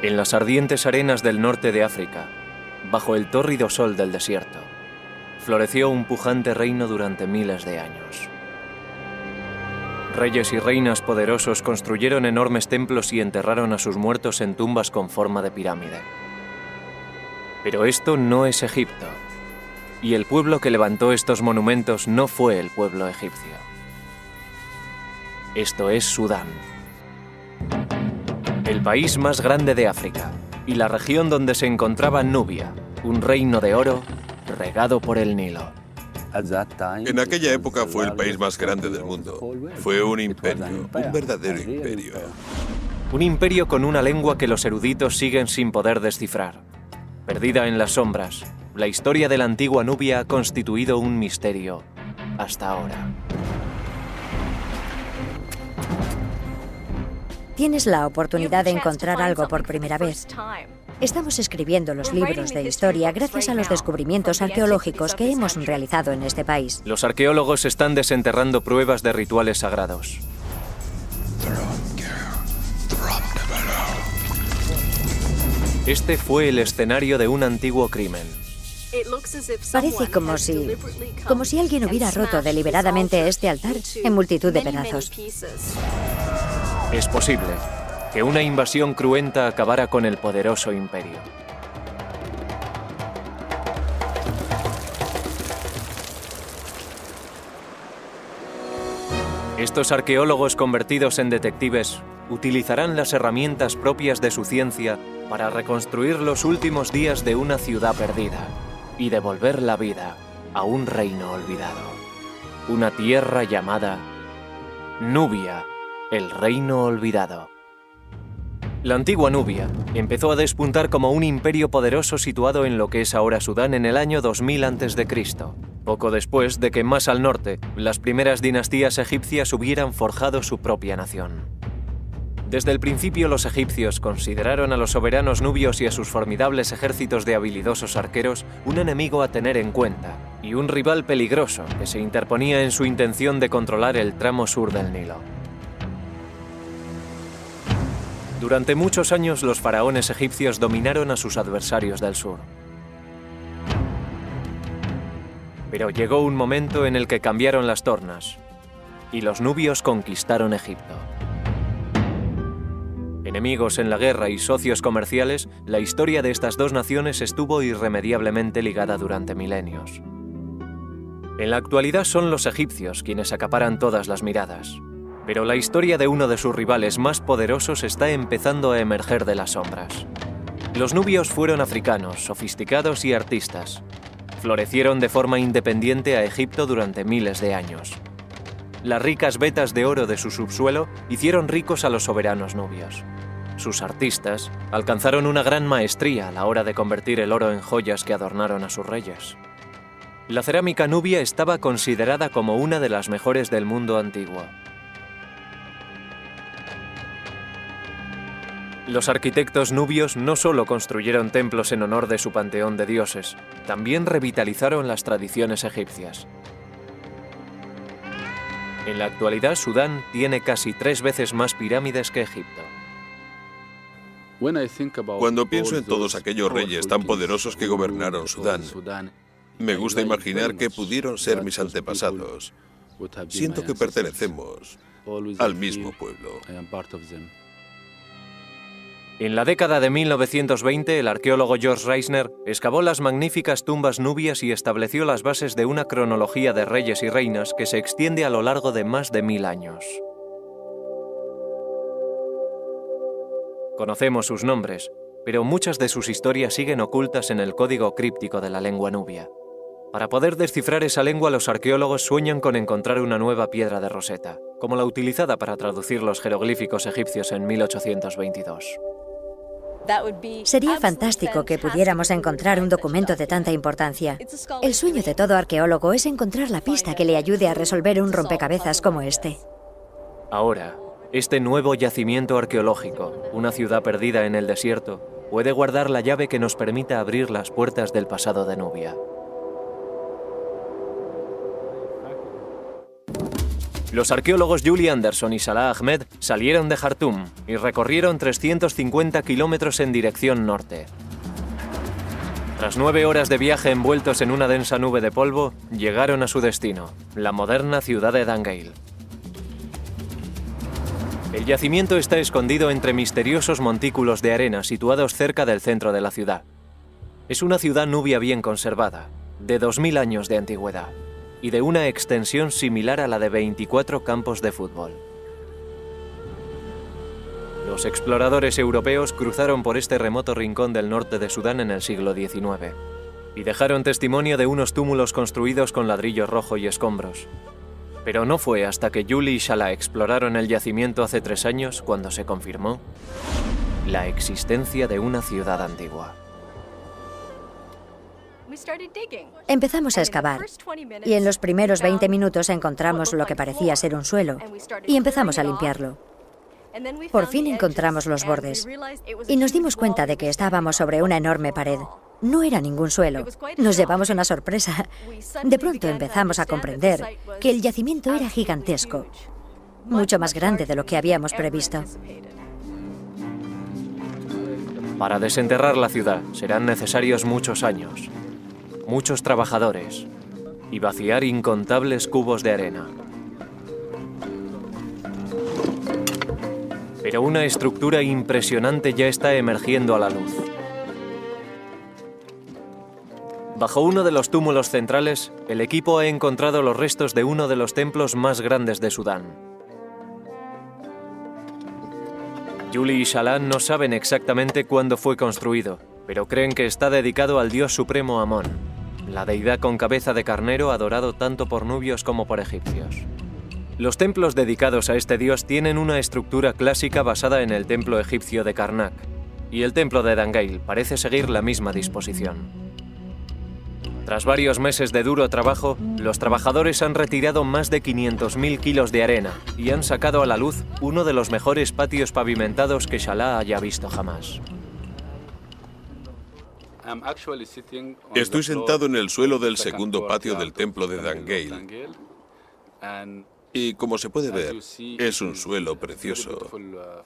En las ardientes arenas del norte de África, bajo el tórrido sol del desierto, floreció un pujante reino durante miles de años. Reyes y reinas poderosos construyeron enormes templos y enterraron a sus muertos en tumbas con forma de pirámide. Pero esto no es Egipto, y el pueblo que levantó estos monumentos no fue el pueblo egipcio. Esto es Sudán, el país más grande de África y la región donde se encontraba Nubia, un reino de oro regado por el Nilo. En aquella época fue el país más grande del mundo. Fue un imperio, un verdadero imperio. Un imperio con una lengua que los eruditos siguen sin poder descifrar. Perdida en las sombras, la historia de la antigua Nubia ha constituido un misterio hasta ahora. Tienes la oportunidad de encontrar algo por primera vez. Estamos escribiendo los libros de historia gracias a los descubrimientos arqueológicos que hemos realizado en este país. Los arqueólogos están desenterrando pruebas de rituales sagrados. Este fue el escenario de un antiguo crimen. Parece como si alguien hubiera roto deliberadamente este altar en multitud de pedazos. Es posible que una invasión cruenta acabara con el poderoso imperio. Estos arqueólogos convertidos en detectives utilizarán las herramientas propias de su ciencia para reconstruir los últimos días de una ciudad perdida y devolver la vida a un reino olvidado. Una tierra llamada Nubia, el reino olvidado. La antigua Nubia empezó a despuntar como un imperio poderoso situado en lo que es ahora Sudán en el año 2000 a.C., poco después de que más al norte las primeras dinastías egipcias hubieran forjado su propia nación. Desde el principio los egipcios consideraron a los soberanos nubios y a sus formidables ejércitos de habilidosos arqueros un enemigo a tener en cuenta y un rival peligroso que se interponía en su intención de controlar el tramo sur del Nilo. Durante muchos años los faraones egipcios dominaron a sus adversarios del sur. Pero llegó un momento en el que cambiaron las tornas y los nubios conquistaron Egipto. Enemigos en la guerra y socios comerciales, la historia de estas dos naciones estuvo irremediablemente ligada durante milenios. En la actualidad son los egipcios quienes acaparan todas las miradas. Pero la historia de uno de sus rivales más poderosos está empezando a emerger de las sombras. Los nubios fueron africanos, sofisticados y artistas. Florecieron de forma independiente a Egipto durante miles de años. Las ricas vetas de oro de su subsuelo hicieron ricos a los soberanos nubios. Sus artistas alcanzaron una gran maestría a la hora de convertir el oro en joyas que adornaron a sus reyes. La cerámica nubia estaba considerada como una de las mejores del mundo antiguo. Los arquitectos nubios no solo construyeron templos en honor de su panteón de dioses, también revitalizaron las tradiciones egipcias. En la actualidad, Sudán tiene casi 3 veces más pirámides que Egipto. Cuando pienso en todos aquellos reyes tan poderosos que gobernaron Sudán, me gusta imaginar que pudieron ser mis antepasados. Siento que pertenecemos al mismo pueblo. En la década de 1920, el arqueólogo George Reisner excavó las magníficas tumbas nubias y estableció las bases de una cronología de reyes y reinas que se extiende a lo largo de más de 1000 años. Conocemos sus nombres, pero muchas de sus historias siguen ocultas en el código críptico de la lengua nubia. Para poder descifrar esa lengua, los arqueólogos sueñan con encontrar una nueva piedra de Rosetta, como la utilizada para traducir los jeroglíficos egipcios en 1822. Sería fantástico que pudiéramos encontrar un documento de tanta importancia. El sueño de todo arqueólogo es encontrar la pista que le ayude a resolver un rompecabezas como este. Ahora, este nuevo yacimiento arqueológico, una ciudad perdida en el desierto, puede guardar la llave que nos permita abrir las puertas del pasado de Nubia. Los arqueólogos Julie Anderson y Salah Ahmed salieron de Jartum y recorrieron 350 kilómetros en dirección norte. Tras 9 horas de viaje envueltos en una densa nube de polvo, llegaron a su destino, la moderna ciudad de Dangeil. El yacimiento está escondido entre misteriosos montículos de arena situados cerca del centro de la ciudad. Es una ciudad nubia bien conservada, de 2000 años de antigüedad, y de una extensión similar a la de 24 campos de fútbol. Los exploradores europeos cruzaron por este remoto rincón del norte de Sudán en el siglo XIX y dejaron testimonio de unos túmulos construidos con ladrillo rojo y escombros. Pero no fue hasta que Julie y Salah exploraron el yacimiento hace 3 años cuando se confirmó la existencia de una ciudad antigua. Empezamos a excavar y en los primeros 20 minutos encontramos lo que parecía ser un suelo y empezamos a limpiarlo. Por fin encontramos los bordes y nos dimos cuenta de que estábamos sobre una enorme pared. No era ningún suelo. Nos llevamos una sorpresa. De pronto empezamos a comprender que el yacimiento era gigantesco, mucho más grande de lo que habíamos previsto. Para desenterrar la ciudad serán necesarios muchos años, muchos trabajadores y vaciar incontables cubos de arena. Pero una estructura impresionante ya está emergiendo a la luz. Bajo uno de los túmulos centrales, el equipo ha encontrado los restos de uno de los templos más grandes de Sudán. Julie y Salah no saben exactamente cuándo fue construido, pero creen que está dedicado al dios supremo Amón, la deidad con cabeza de carnero adorado tanto por nubios como por egipcios. Los templos dedicados a este dios tienen una estructura clásica basada en el templo egipcio de Karnak, y el templo de Dangeil parece seguir la misma disposición. Tras varios meses de duro trabajo, los trabajadores han retirado más de 500.000 kilos de arena y han sacado a la luz uno de los mejores patios pavimentados que Salah haya visto jamás. Estoy sentado en el suelo del segundo patio del templo de Dangeil. Y como se puede ver, es un suelo precioso,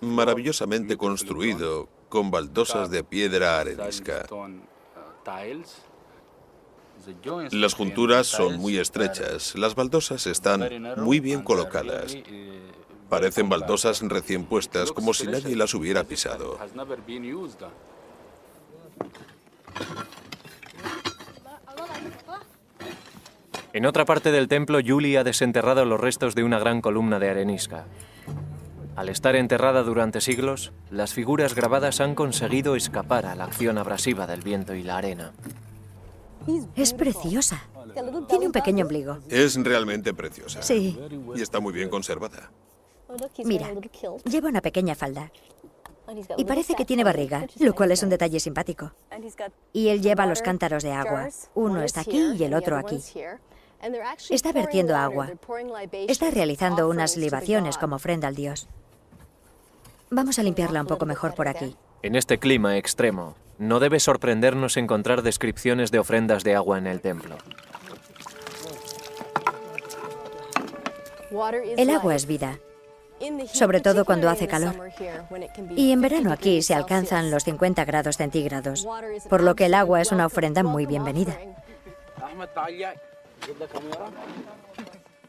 maravillosamente construido con baldosas de piedra arenisca. Las junturas son muy estrechas, las baldosas están muy bien colocadas. Parecen baldosas recién puestas, como si nadie las hubiera pisado. En otra parte del templo, Julie ha desenterrado los restos de una gran columna de arenisca. Al estar enterrada durante siglos, las figuras grabadas han conseguido escapar a la acción abrasiva del viento y la arena. Es preciosa. Tiene un pequeño ombligo. Es realmente preciosa. Sí. Y está muy bien conservada. Mira, lleva una pequeña falda. Y parece que tiene barriga, lo cual es un detalle simpático. Y él lleva los cántaros de agua. Uno está aquí y el otro aquí. Está vertiendo agua. Está realizando unas libaciones como ofrenda al dios. Vamos a limpiarla un poco mejor por aquí. En este clima extremo, no debe sorprendernos encontrar descripciones de ofrendas de agua en el templo. El agua es vida, sobre todo cuando hace calor. Y en verano aquí se alcanzan los 50 grados centígrados, por lo que el agua es una ofrenda muy bienvenida.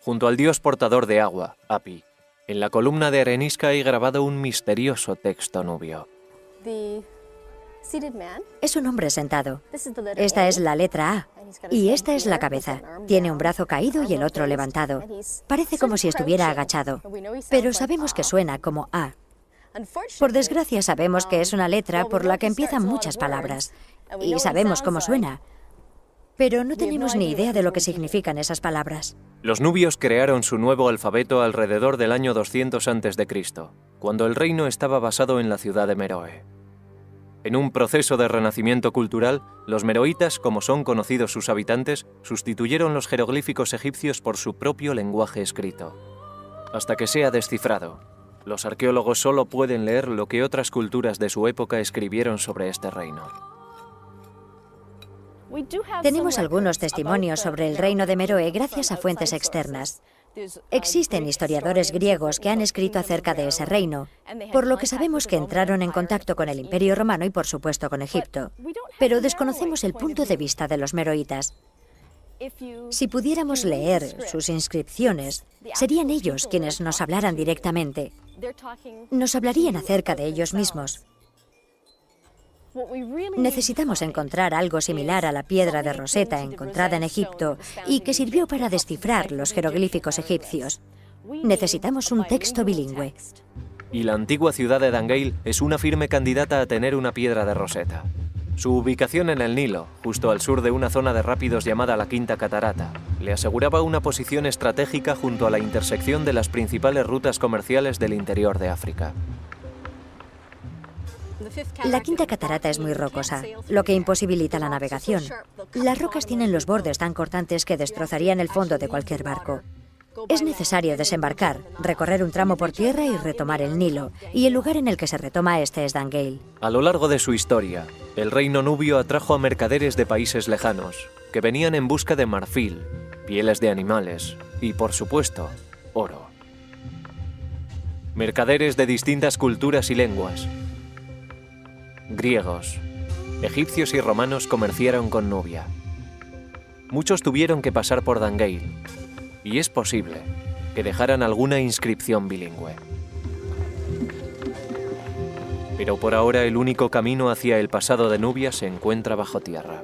Junto al dios portador de agua, Api, en la columna de arenisca hay grabado un misterioso texto nubio. Es un hombre sentado. Esta es la letra A. Y esta es la cabeza. Tiene un brazo caído y el otro levantado. Parece como si estuviera agachado. Pero sabemos que suena como A. Por desgracia sabemos que es una letra por la que empiezan muchas palabras. Y sabemos cómo suena. Pero no tenemos ni idea de lo que significan esas palabras. Los nubios crearon su nuevo alfabeto alrededor del año 200 a.C., cuando el reino estaba basado en la ciudad de Meroe. En un proceso de renacimiento cultural, los meroitas, como son conocidos sus habitantes, sustituyeron los jeroglíficos egipcios por su propio lenguaje escrito. Hasta que sea descifrado, los arqueólogos solo pueden leer lo que otras culturas de su época escribieron sobre este reino. Tenemos algunos testimonios sobre el reino de Meroe gracias a fuentes externas. Existen historiadores griegos que han escrito acerca de ese reino, por lo que sabemos que entraron en contacto con el Imperio Romano y, por supuesto, con Egipto. Pero desconocemos el punto de vista de los meroitas. Si pudiéramos leer sus inscripciones, serían ellos quienes nos hablaran directamente. Nos hablarían acerca de ellos mismos. Necesitamos encontrar algo similar a la piedra de Rosetta encontrada en Egipto y que sirvió para descifrar los jeroglíficos egipcios. Necesitamos un texto bilingüe. Y la antigua ciudad de Dangeil es una firme candidata a tener una piedra de Rosetta. Su ubicación en el Nilo, justo al sur de una zona de rápidos llamada la Quinta Catarata, le aseguraba una posición estratégica junto a la intersección de las principales rutas comerciales del interior de África. La Quinta Catarata es muy rocosa, lo que imposibilita la navegación. Las rocas tienen los bordes tan cortantes que destrozarían el fondo de cualquier barco. Es necesario desembarcar, recorrer un tramo por tierra y retomar el Nilo, y el lugar en el que se retoma este es Dangeil. A lo largo de su historia, el reino nubio atrajo a mercaderes de países lejanos, que venían en busca de marfil, pieles de animales y, por supuesto, oro. Mercaderes de distintas culturas y lenguas. Griegos, egipcios y romanos comerciaron con Nubia. Muchos tuvieron que pasar por Dangeil, y es posible que dejaran alguna inscripción bilingüe. Pero por ahora el único camino hacia el pasado de Nubia se encuentra bajo tierra.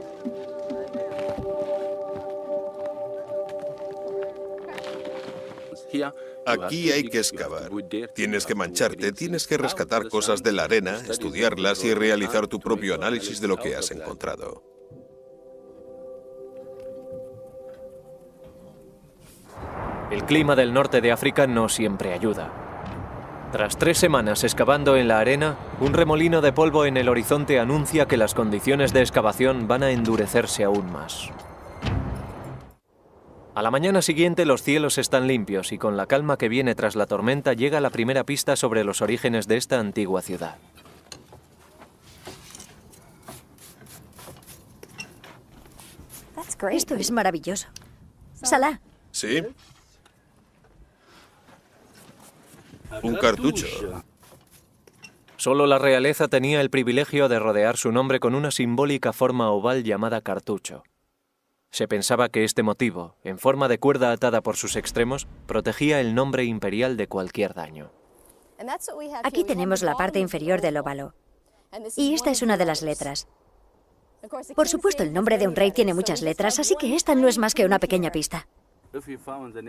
Aquí hay que excavar. Tienes que mancharte, tienes que rescatar cosas de la arena, estudiarlas y realizar tu propio análisis de lo que has encontrado. El clima del norte de África no siempre ayuda. Tras 3 semanas excavando en la arena, un remolino de polvo en el horizonte anuncia que las condiciones de excavación van a endurecerse aún más. A la mañana siguiente los cielos están limpios y con la calma que viene tras la tormenta llega la primera pista sobre los orígenes de esta antigua ciudad. Esto es maravilloso. Salah. ¿Sí? Un cartucho. Solo la realeza tenía el privilegio de rodear su nombre con una simbólica forma oval llamada cartucho. Se pensaba que este motivo, en forma de cuerda atada por sus extremos, protegía el nombre imperial de cualquier daño. Aquí tenemos la parte inferior del óvalo. Y esta es una de las letras. Por supuesto, el nombre de un rey tiene muchas letras, así que esta no es más que una pequeña pista.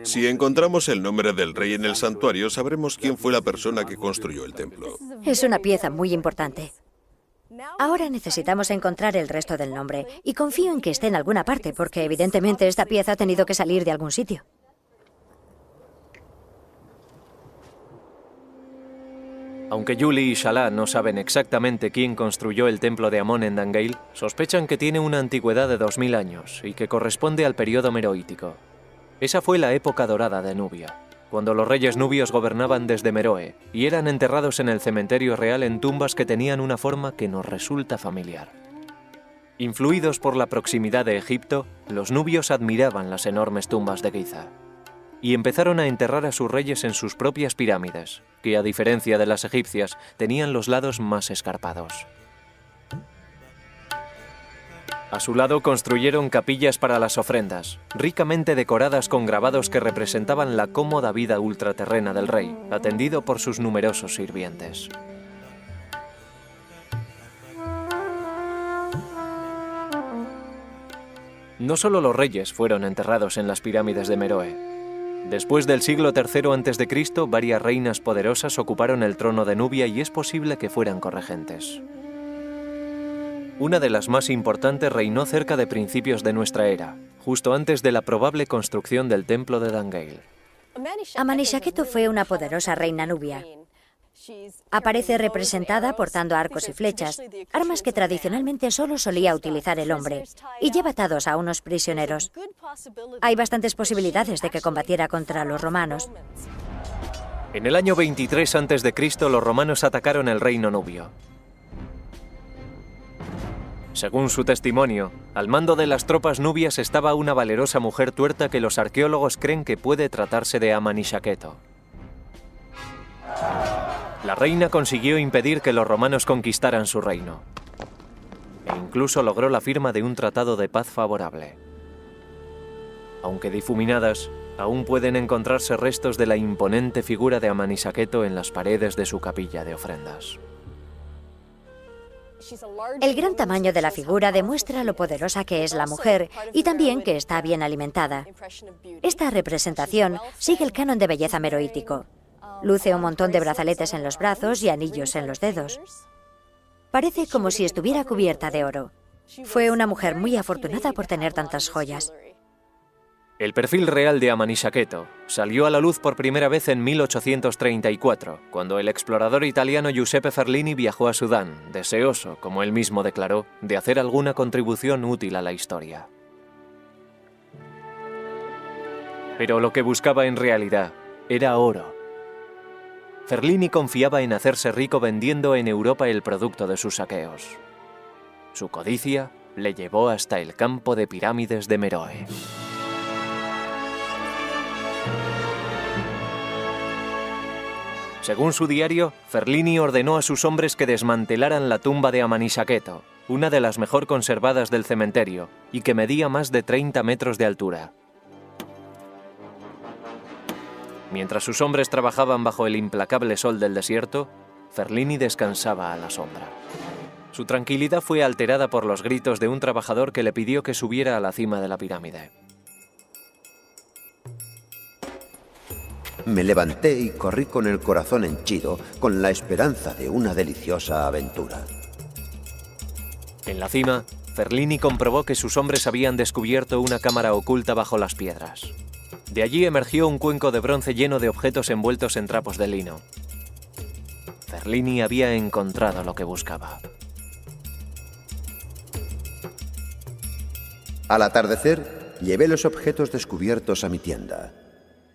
Si encontramos el nombre del rey en el santuario, sabremos quién fue la persona que construyó el templo. Es una pieza muy importante. Ahora necesitamos encontrar el resto del nombre, y confío en que esté en alguna parte, porque evidentemente esta pieza ha tenido que salir de algún sitio. Aunque Yuli y Salah no saben exactamente quién construyó el templo de Amón en Dangeil, sospechan que tiene una antigüedad de 2000 años y que corresponde al periodo meroítico. Esa fue la época dorada de Nubia, cuando los reyes nubios gobernaban desde Meroe y eran enterrados en el cementerio real en tumbas que tenían una forma que nos resulta familiar. Influidos por la proximidad de Egipto, los nubios admiraban las enormes tumbas de Giza y empezaron a enterrar a sus reyes en sus propias pirámides, que a diferencia de las egipcias tenían los lados más escarpados. A su lado construyeron capillas para las ofrendas, ricamente decoradas con grabados que representaban la cómoda vida ultraterrena del rey, atendido por sus numerosos sirvientes. No solo los reyes fueron enterrados en las pirámides de Meroe. Después del siglo III a.C., varias reinas poderosas ocuparon el trono de Nubia y es posible que fueran corregentes. Una de las más importantes reinó cerca de principios de nuestra era, justo antes de la probable construcción del templo de Dangeil. Amenishaketo fue una poderosa reina nubia. Aparece representada portando arcos y flechas, armas que tradicionalmente solo solía utilizar el hombre, y lleva atados a unos prisioneros. Hay bastantes posibilidades de que combatiera contra los romanos. En el año 23 a.C., los romanos atacaron el reino nubio. Según su testimonio, al mando de las tropas nubias estaba una valerosa mujer tuerta que los arqueólogos creen que puede tratarse de Amonishaketo. La reina consiguió impedir que los romanos conquistaran su reino, e incluso logró la firma de un tratado de paz favorable. Aunque difuminadas, aún pueden encontrarse restos de la imponente figura de Amonishaketo en las paredes de su capilla de ofrendas. El gran tamaño de la figura demuestra lo poderosa que es la mujer y también que está bien alimentada. Esta representación sigue el canon de belleza meroítico. Luce un montón de brazaletes en los brazos y anillos en los dedos. Parece como si estuviera cubierta de oro. Fue una mujer muy afortunada por tener tantas joyas. El perfil real de Amonishaketo salió a la luz por primera vez en 1834, cuando el explorador italiano Giuseppe Ferlini viajó a Sudán, deseoso, como él mismo declaró, de hacer alguna contribución útil a la historia. Pero lo que buscaba en realidad era oro. Ferlini confiaba en hacerse rico vendiendo en Europa el producto de sus saqueos. Su codicia le llevó hasta el campo de pirámides de Meroe. Según su diario, Ferlini ordenó a sus hombres que desmantelaran la tumba de Amonishaketo, una de las mejor conservadas del cementerio, y que medía más de 30 metros de altura. Mientras sus hombres trabajaban bajo el implacable sol del desierto, Ferlini descansaba a la sombra. Su tranquilidad fue alterada por los gritos de un trabajador que le pidió que subiera a la cima de la pirámide. Me levanté y corrí con el corazón henchido, con la esperanza de una deliciosa aventura. En la cima, Ferlini comprobó que sus hombres habían descubierto una cámara oculta bajo las piedras. De allí emergió un cuenco de bronce lleno de objetos envueltos en trapos de lino. Ferlini había encontrado lo que buscaba. Al atardecer, llevé los objetos descubiertos a mi tienda.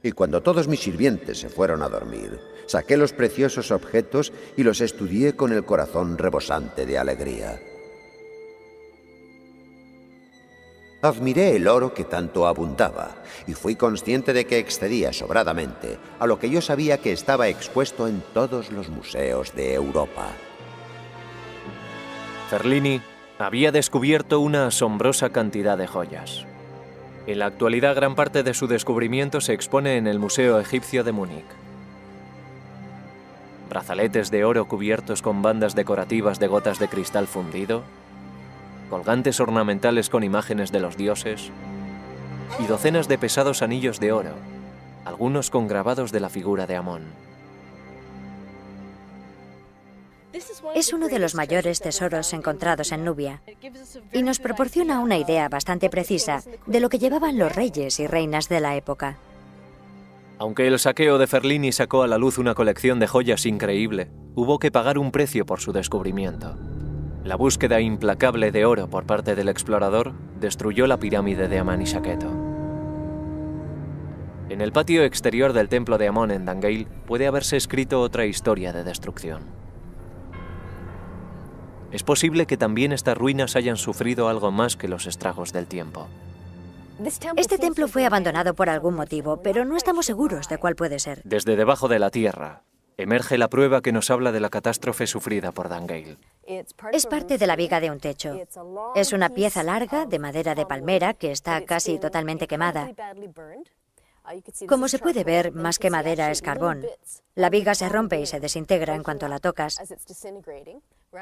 Y cuando todos mis sirvientes se fueron a dormir, saqué los preciosos objetos y los estudié con el corazón rebosante de alegría. Admiré el oro que tanto abundaba y fui consciente de que excedía sobradamente a lo que yo sabía que estaba expuesto en todos los museos de Europa. Ferlini había descubierto una asombrosa cantidad de joyas. En la actualidad, gran parte de su descubrimiento se expone en el Museo Egipcio de Múnich. Brazaletes de oro cubiertos con bandas decorativas de gotas de cristal fundido, colgantes ornamentales con imágenes de los dioses y docenas de pesados anillos de oro, algunos con grabados de la figura de Amón. Es uno de los mayores tesoros encontrados en Nubia y nos proporciona una idea bastante precisa de lo que llevaban los reyes y reinas de la época. Aunque el saqueo de Ferlini sacó a la luz una colección de joyas increíble, hubo que pagar un precio por su descubrimiento. La búsqueda implacable de oro por parte del explorador destruyó la pirámide de Amonishaketo. En el patio exterior del templo de Amón en Dangeil puede haberse escrito otra historia de destrucción. Es posible que también estas ruinas hayan sufrido algo más que los estragos del tiempo. Este templo fue abandonado por algún motivo, pero no estamos seguros de cuál puede ser. Desde debajo de la tierra emerge la prueba que nos habla de la catástrofe sufrida por Dangeil. Es parte de la viga de un techo. Es una pieza larga de madera de palmera que está casi totalmente quemada. Como se puede ver, más que madera es carbón. La viga se rompe y se desintegra en cuanto la tocas.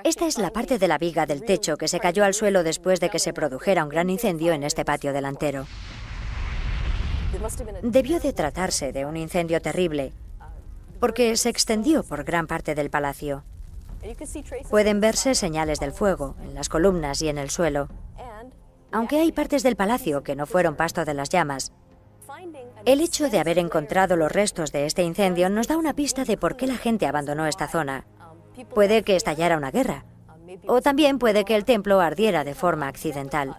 Esta es la parte de la viga del techo que se cayó al suelo después de que se produjera un gran incendio en este patio delantero. Debió de tratarse de un incendio terrible, porque se extendió por gran parte del palacio. Pueden verse señales del fuego en las columnas y en el suelo. Aunque hay partes del palacio que no fueron pasto de las llamas, el hecho de haber encontrado los restos de este incendio nos da una pista de por qué la gente abandonó esta zona. Puede que estallara una guerra, o también puede que el templo ardiera de forma accidental.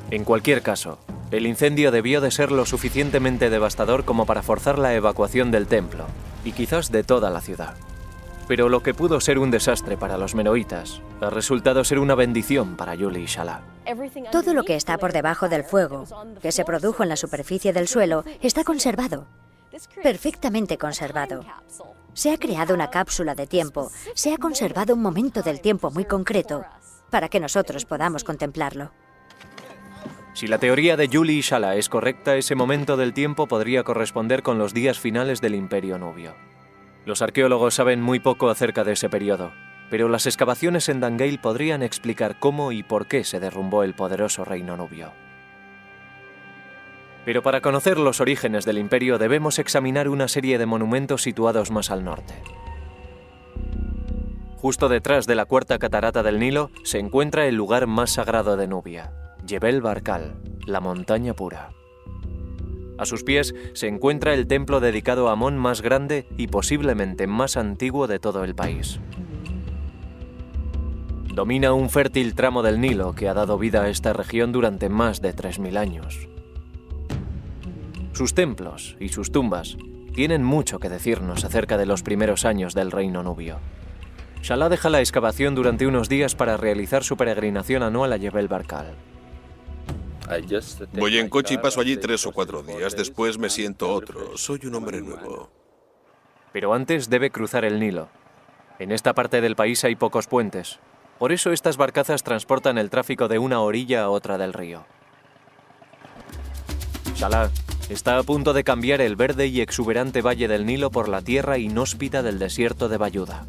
En cualquier caso, el incendio debió de ser lo suficientemente devastador como para forzar la evacuación del templo, y quizás de toda la ciudad. Pero lo que pudo ser un desastre para los meroitas ha resultado ser una bendición para Yuli y Shala. Todo lo que está por debajo del fuego, que se produjo en la superficie del suelo, está conservado, perfectamente conservado. Se ha creado una cápsula de tiempo, se ha conservado un momento del tiempo muy concreto para que nosotros podamos contemplarlo. Si la teoría de Yuli y Shala es correcta, ese momento del tiempo podría corresponder con los días finales del Imperio Nubio. Los arqueólogos saben muy poco acerca de ese periodo, pero las excavaciones en Dangeil podrían explicar cómo y por qué se derrumbó el poderoso reino nubio. Pero para conocer los orígenes del imperio debemos examinar una serie de monumentos situados más al norte. Justo detrás de la cuarta catarata del Nilo se encuentra el lugar más sagrado de Nubia, Jebel Barkal, la montaña pura. A sus pies se encuentra el templo dedicado a Amón más grande y posiblemente más antiguo de todo el país. Domina un fértil tramo del Nilo que ha dado vida a esta región durante más de 3000 años. Sus templos y sus tumbas tienen mucho que decirnos acerca de los primeros años del reino nubio. Shala deja la excavación durante unos días para realizar su peregrinación anual a Jebel Barkal. Voy en coche y paso allí 3 o 4 días, después me siento otro. Soy un hombre nuevo. Pero antes debe cruzar el Nilo. En esta parte del país hay pocos puentes. Por eso estas barcazas transportan el tráfico de una orilla a otra del río. Shala está a punto de cambiar el verde y exuberante valle del Nilo por la tierra inhóspita del desierto de Bayuda.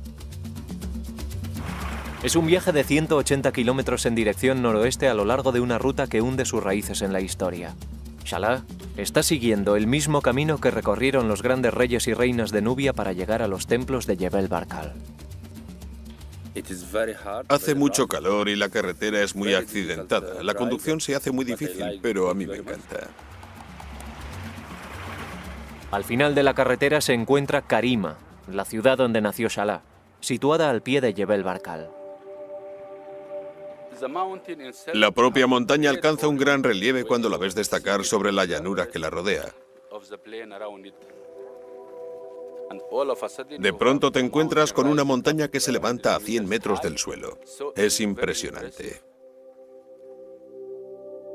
Es un viaje de 180 kilómetros en dirección noroeste a lo largo de una ruta que hunde sus raíces en la historia. Shala está siguiendo el mismo camino que recorrieron los grandes reyes y reinas de Nubia para llegar a los templos de Jebel Barkal. Hace mucho calor y la carretera es muy accidentada. La conducción se hace muy difícil, pero a mí me encanta. Al final de la carretera se encuentra Karima, la ciudad donde nació Shala, situada al pie de Jebel Barkal. La propia montaña alcanza un gran relieve cuando la ves destacar sobre la llanura que la rodea. De pronto te encuentras con una montaña que se levanta a 100 metros del suelo. Es impresionante.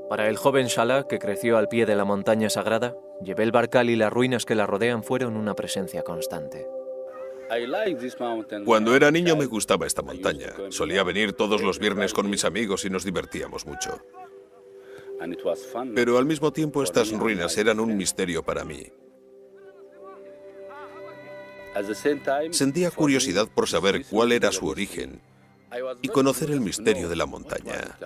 Para el joven Shala, que creció al pie de la montaña sagrada, Jebel Barkal y las ruinas que la rodean fueron una presencia constante. Cuando era niño me gustaba esta montaña. Solía venir todos los viernes con mis amigos y nos divertíamos mucho. Pero al mismo tiempo estas ruinas eran un misterio para mí. Sentía curiosidad por saber cuál era su origen y conocer el misterio de la montaña.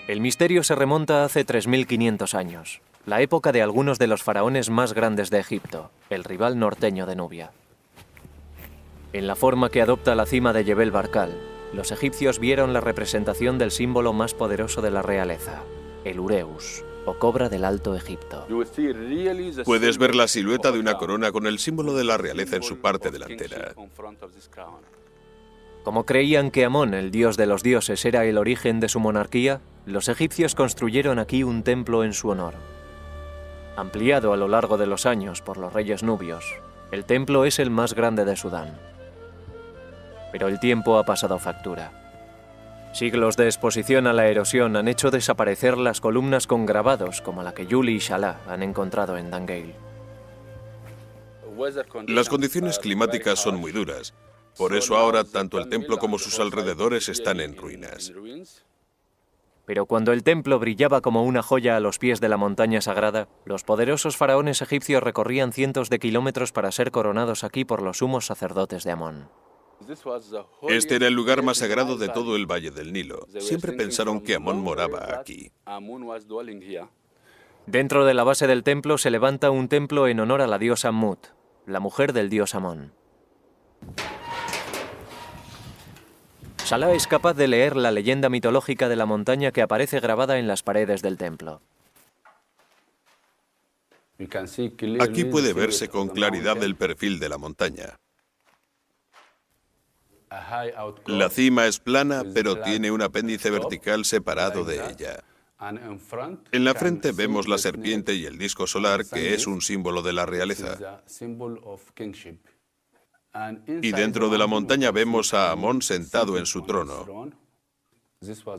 El misterio se remonta hace 3500 años, la época de algunos de los faraones más grandes de Egipto, el rival norteño de Nubia. En la forma que adopta la cima de Jebel Barkal, los egipcios vieron la representación del símbolo más poderoso de la realeza, el Ureus, o cobra del Alto Egipto. Puedes ver la silueta de una corona con el símbolo de la realeza en su parte delantera. Como creían que Amón, el dios de los dioses, era el origen de su monarquía, los egipcios construyeron aquí un templo en su honor. Ampliado a lo largo de los años por los reyes nubios, el templo es el más grande de Sudán. Pero el tiempo ha pasado factura. Siglos de exposición a la erosión han hecho desaparecer las columnas con grabados como la que Yuli y Shala han encontrado en Dangeil. Las condiciones climáticas son muy duras. Por eso ahora tanto el templo como sus alrededores están en ruinas. Pero cuando el templo brillaba como una joya a los pies de la montaña sagrada, los poderosos faraones egipcios recorrían cientos de kilómetros para ser coronados aquí por los sumos sacerdotes de Amón. Este era el lugar más sagrado de todo el Valle del Nilo. Siempre pensaron que Amón moraba aquí. Dentro de la base del templo se levanta un templo en honor a la diosa Mut, la mujer del dios Amón. Shala es capaz de leer la leyenda mitológica de la montaña que aparece grabada en las paredes del templo. Aquí puede verse con claridad el perfil de la montaña. La cima es plana, pero tiene un apéndice vertical separado de ella. En la frente vemos la serpiente y el disco solar, que es un símbolo de la realeza. Y dentro de la montaña vemos a Amón sentado en su trono.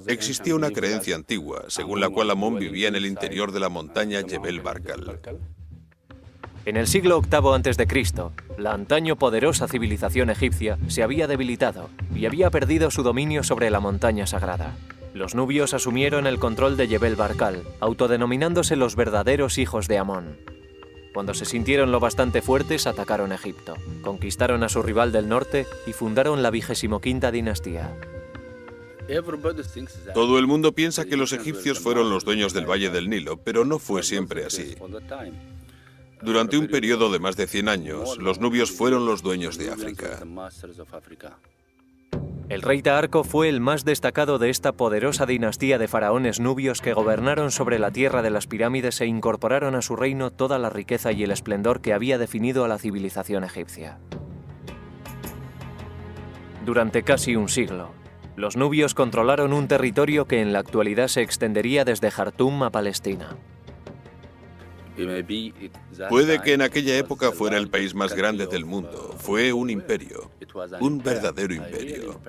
Existía una creencia antigua, según la cual Amón vivía en el interior de la montaña Jebel Barkal. En el siglo VIII a.C., la antaño poderosa civilización egipcia se había debilitado y había perdido su dominio sobre la montaña sagrada. Los nubios asumieron el control de Jebel Barkal, autodenominándose los verdaderos hijos de Amón. Cuando se sintieron lo bastante fuertes, atacaron Egipto, conquistaron a su rival del norte y fundaron la 25ª dinastía. Todo el mundo piensa que los egipcios fueron los dueños del Valle del Nilo, pero no fue siempre así. Durante un periodo de más de 100 años, los nubios fueron los dueños de África. El rey Taharco fue el más destacado de esta poderosa dinastía de faraones nubios que gobernaron sobre la tierra de las pirámides e incorporaron a su reino toda la riqueza y el esplendor que había definido a la civilización egipcia. Durante casi un siglo, los nubios controlaron un territorio que en la actualidad se extendería desde Jartum a Palestina. Puede que en aquella época fuera el país más grande del mundo. Fue un imperio, un verdadero imperio.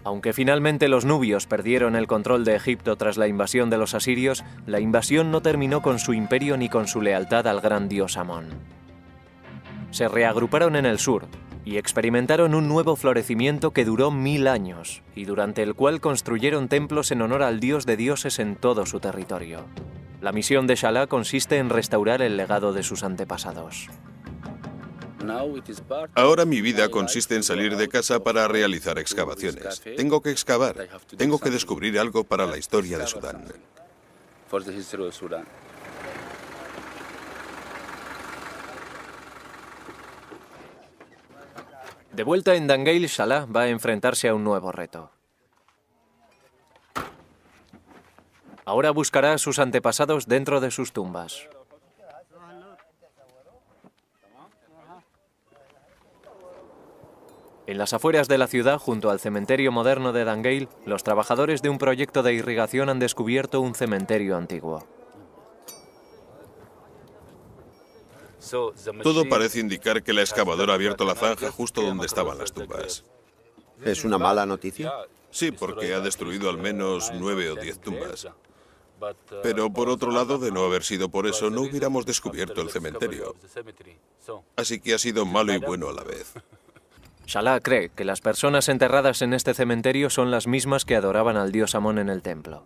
Aunque finalmente los nubios perdieron el control de Egipto tras la invasión de los asirios, la invasión no terminó con su imperio ni con su lealtad al gran dios Amón. Se reagruparon en el sur y experimentaron un nuevo florecimiento que duró 1000 años y durante el cual construyeron templos en honor al dios de dioses en todo su territorio. La misión de Salah consiste en restaurar el legado de sus antepasados. Ahora mi vida consiste en salir de casa para realizar excavaciones. Tengo que excavar, tengo que descubrir algo para la historia de Sudán. De vuelta en Dangeil, Salah va a enfrentarse a un nuevo reto. Ahora buscará a sus antepasados dentro de sus tumbas. En las afueras de la ciudad, junto al cementerio moderno de Dangeil, los trabajadores de un proyecto de irrigación han descubierto un cementerio antiguo. Todo parece indicar que la excavadora ha abierto la zanja justo donde estaban las tumbas. ¿Es una mala noticia? Sí, porque ha destruido al menos 9 o 10 tumbas. Pero por otro lado, de no haber sido por eso, no hubiéramos descubierto el cementerio. Así que ha sido malo y bueno a la vez. Salah cree que las personas enterradas en este cementerio son las mismas que adoraban al dios Amón en el templo.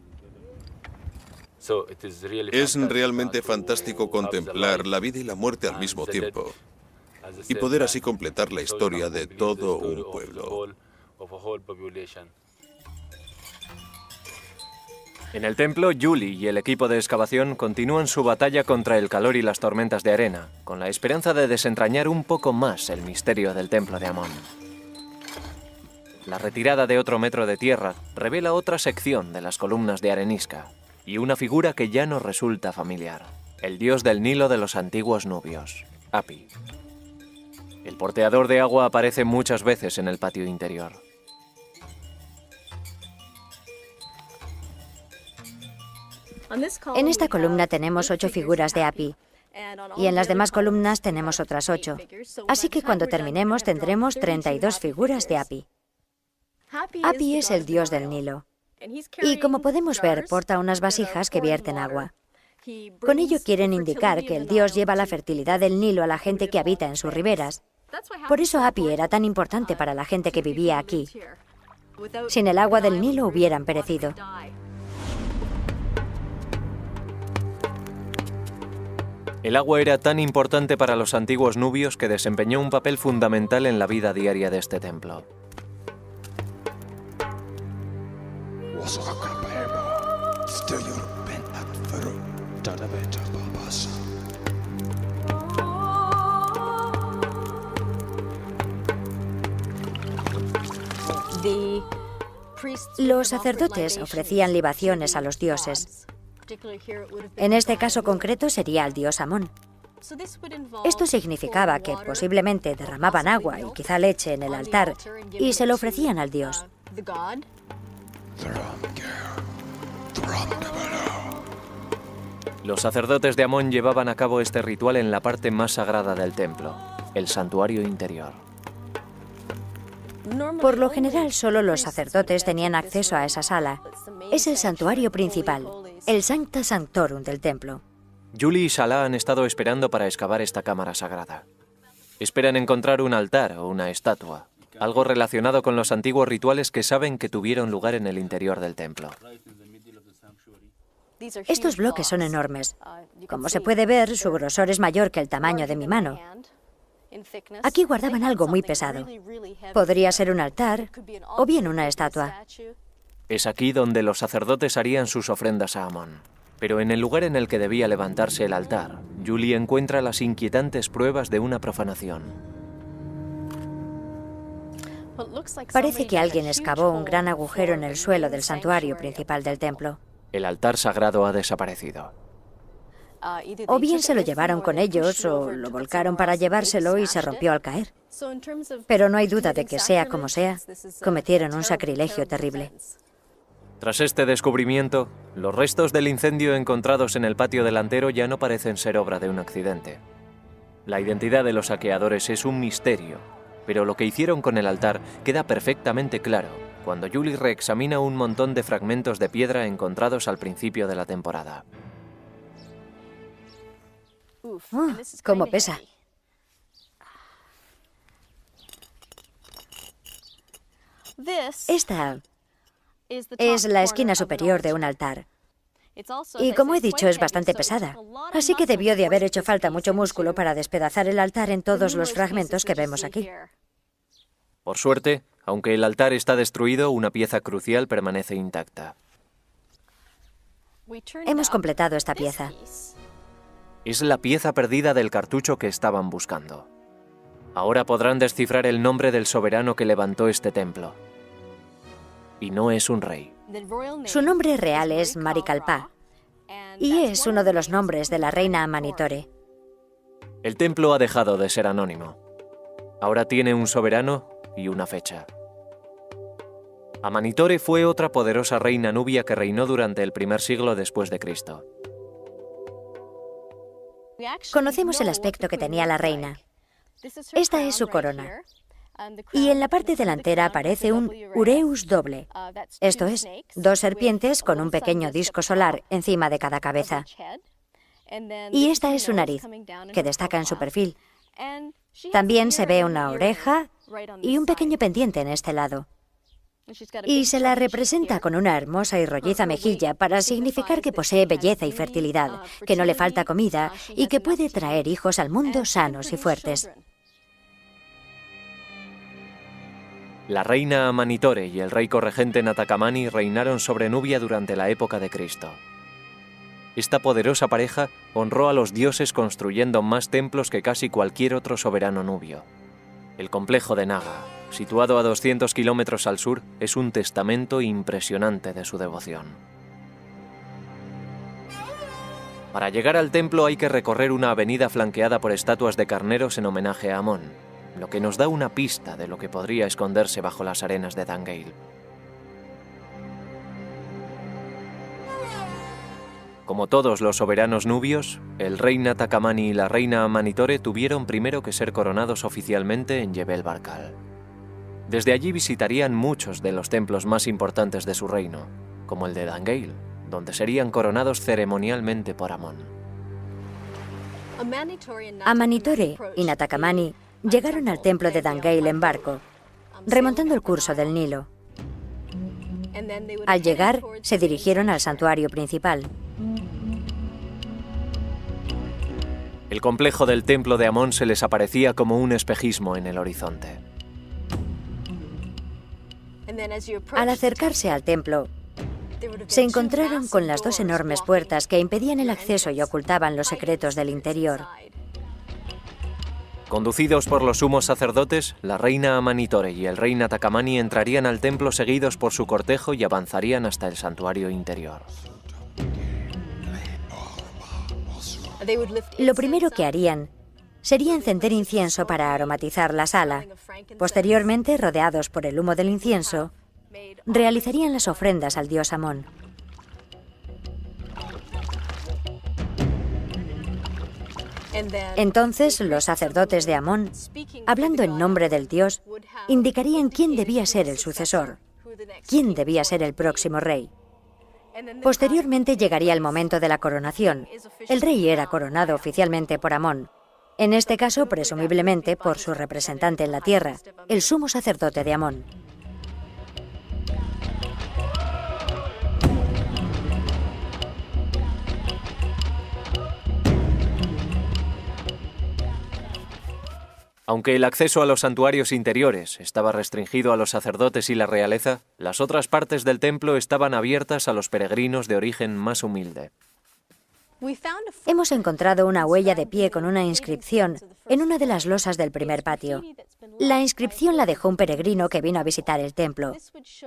Es realmente fantástico contemplar la vida y la muerte al mismo tiempo y poder así completar la historia de todo un pueblo. En el templo, Julie y el equipo de excavación continúan su batalla contra el calor y las tormentas de arena, con la esperanza de desentrañar un poco más el misterio del templo de Amón. La retirada de otro metro de tierra revela otra sección de las columnas de arenisca y una figura que ya nos resulta familiar, el dios del Nilo de los antiguos nubios, Hapi. El porteador de agua aparece muchas veces en el patio interior. En esta columna tenemos 8 figuras de Hapi y en las demás columnas tenemos otras 8. Así que cuando terminemos tendremos 32 figuras de Hapi. Hapi es el dios del Nilo y, como podemos ver, porta unas vasijas que vierten agua. Con ello quieren indicar que el dios lleva la fertilidad del Nilo a la gente que habita en sus riberas. Por eso Hapi era tan importante para la gente que vivía aquí. Sin el agua del Nilo hubieran perecido. El agua era tan importante para los antiguos nubios que desempeñó un papel fundamental en la vida diaria de este templo. Los sacerdotes ofrecían libaciones a los dioses. En este caso concreto sería al dios Amón. Esto significaba que posiblemente derramaban agua y quizá leche en el altar y se lo ofrecían al dios. Los sacerdotes de Amón llevaban a cabo este ritual en la parte más sagrada del templo, el santuario interior. Por lo general, solo los sacerdotes tenían acceso a esa sala. Es el santuario principal, el Sancta Sanctorum del templo. Julie y Salah han estado esperando para excavar esta cámara sagrada. Esperan encontrar un altar o una estatua, algo relacionado con los antiguos rituales que saben que tuvieron lugar en el interior del templo. Estos bloques son enormes. Como se puede ver, su grosor es mayor que el tamaño de mi mano. Aquí guardaban algo muy pesado. Podría ser un altar o bien una estatua. Es aquí donde los sacerdotes harían sus ofrendas a Amón. Pero en el lugar en el que debía levantarse el altar, Julie encuentra las inquietantes pruebas de una profanación. Parece que alguien excavó un gran agujero en el suelo del santuario principal del templo. El altar sagrado ha desaparecido. O bien se lo llevaron con ellos o lo volcaron para llevárselo y se rompió al caer. Pero no hay duda de que, sea como sea, cometieron un sacrilegio terrible. Tras este descubrimiento, los restos del incendio encontrados en el patio delantero ya no parecen ser obra de un accidente. La identidad de los saqueadores es un misterio, pero lo que hicieron con el altar queda perfectamente claro cuando Julie reexamina un montón de fragmentos de piedra encontrados al principio de la temporada. ¡Cómo pesa! Esta es la esquina superior de un altar. Y como he dicho, es bastante pesada. Así que debió de haber hecho falta mucho músculo para despedazar el altar en todos los fragmentos que vemos aquí. Por suerte, aunque el altar está destruido, una pieza crucial permanece intacta. Hemos completado esta pieza. Es la pieza perdida del cartucho que estaban buscando. Ahora podrán descifrar el nombre del soberano que levantó este templo. Y no es un rey. Su nombre real es Marikalpa, y es uno de los nombres de la reina Amanitore. El templo ha dejado de ser anónimo. Ahora tiene un soberano y una fecha. Amanitore fue otra poderosa reina nubia que reinó durante el primer siglo después de Cristo. Conocemos el aspecto que tenía la reina. Esta es su corona. Y en la parte delantera aparece un ureus doble, esto es, dos serpientes con un pequeño disco solar encima de cada cabeza. Y esta es su nariz, que destaca en su perfil. También se ve una oreja y un pequeño pendiente en este lado. Y se la representa con una hermosa y rolliza mejilla para significar que posee belleza y fertilidad, que no le falta comida y que puede traer hijos al mundo sanos y fuertes. La reina Amanitore y el rey corregente Natakamani reinaron sobre Nubia durante la época de Cristo. Esta poderosa pareja honró a los dioses construyendo más templos que casi cualquier otro soberano nubio. El complejo de Naga, situado a 200 kilómetros al sur, es un testamento impresionante de su devoción. Para llegar al templo hay que recorrer una avenida flanqueada por estatuas de carneros en homenaje a Amón, lo que nos da una pista de lo que podría esconderse bajo las arenas de Dangale. Como todos los soberanos nubios, el rey Natakamani y la reina Amanitore tuvieron primero que ser coronados oficialmente en Jebel Barkal. Desde allí visitarían muchos de los templos más importantes de su reino, como el de Dangale, donde serían coronados ceremonialmente por Amón. Amanitore y Natakamani llegaron al templo de Dangale en barco, remontando el curso del Nilo. Al llegar, se dirigieron al santuario principal. El complejo del templo de Amón se les aparecía como un espejismo en el horizonte. Al acercarse al templo, se encontraron con las dos enormes puertas que impedían el acceso y ocultaban los secretos del interior. Conducidos por los sumos sacerdotes, la reina Amanitore y el rey Natakamani entrarían al templo seguidos por su cortejo y avanzarían hasta el santuario interior. Lo primero que harían sería encender incienso para aromatizar la sala. Posteriormente, rodeados por el humo del incienso, realizarían las ofrendas al dios Amón. Entonces los sacerdotes de Amón, hablando en nombre del dios, indicarían quién debía ser el sucesor, quién debía ser el próximo rey. Posteriormente llegaría el momento de la coronación. El rey era coronado oficialmente por Amón, en este caso presumiblemente por su representante en la tierra, el sumo sacerdote de Amón. Aunque el acceso a los santuarios interiores estaba restringido a los sacerdotes y la realeza, las otras partes del templo estaban abiertas a los peregrinos de origen más humilde. Hemos encontrado una huella de pie con una inscripción en una de las losas del primer patio. La inscripción la dejó un peregrino que vino a visitar el templo.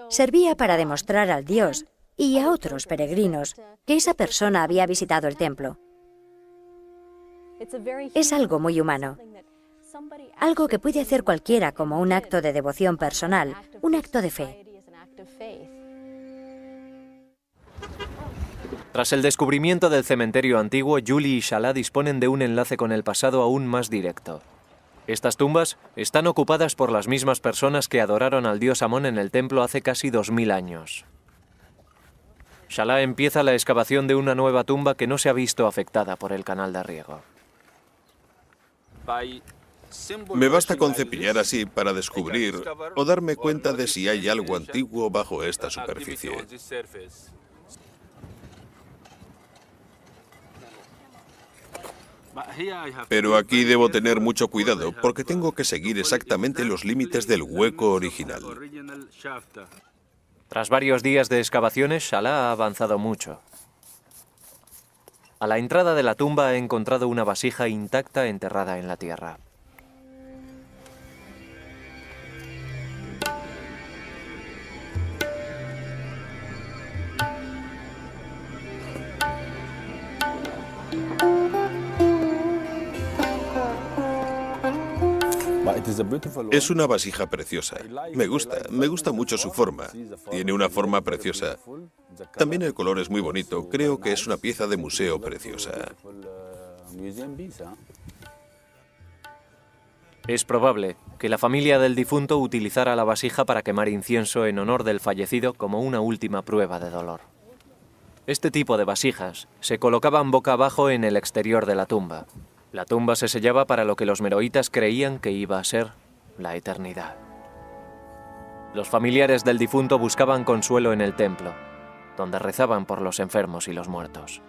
Servía para demostrar al dios y a otros peregrinos que esa persona había visitado el templo. Es algo muy humano. Algo que puede hacer cualquiera como un acto de devoción personal, un acto de fe. Tras el descubrimiento del cementerio antiguo, Julie y Salah disponen de un enlace con el pasado aún más directo. Estas tumbas están ocupadas por las mismas personas que adoraron al dios Amón en el templo hace casi 2000 años. Salah empieza la excavación de una nueva tumba que no se ha visto afectada por el canal de riego. Me basta con cepillar así para descubrir o darme cuenta de si hay algo antiguo bajo esta superficie. Pero aquí debo tener mucho cuidado porque tengo que seguir exactamente los límites del hueco original. Tras varios días de excavaciones, Salah ha avanzado mucho. A la entrada de la tumba ha encontrado una vasija intacta enterrada en la tierra. Es una vasija preciosa. Me gusta mucho su forma. Tiene una forma preciosa. También el color es muy bonito. Creo que es una pieza de museo preciosa. Es probable que la familia del difunto utilizara la vasija para quemar incienso en honor del fallecido como una última prueba de dolor. Este tipo de vasijas se colocaban boca abajo en el exterior de la tumba. La tumba se sellaba para lo que los meroitas creían que iba a ser la eternidad. Los familiares del difunto buscaban consuelo en el templo, donde rezaban por los enfermos y los muertos.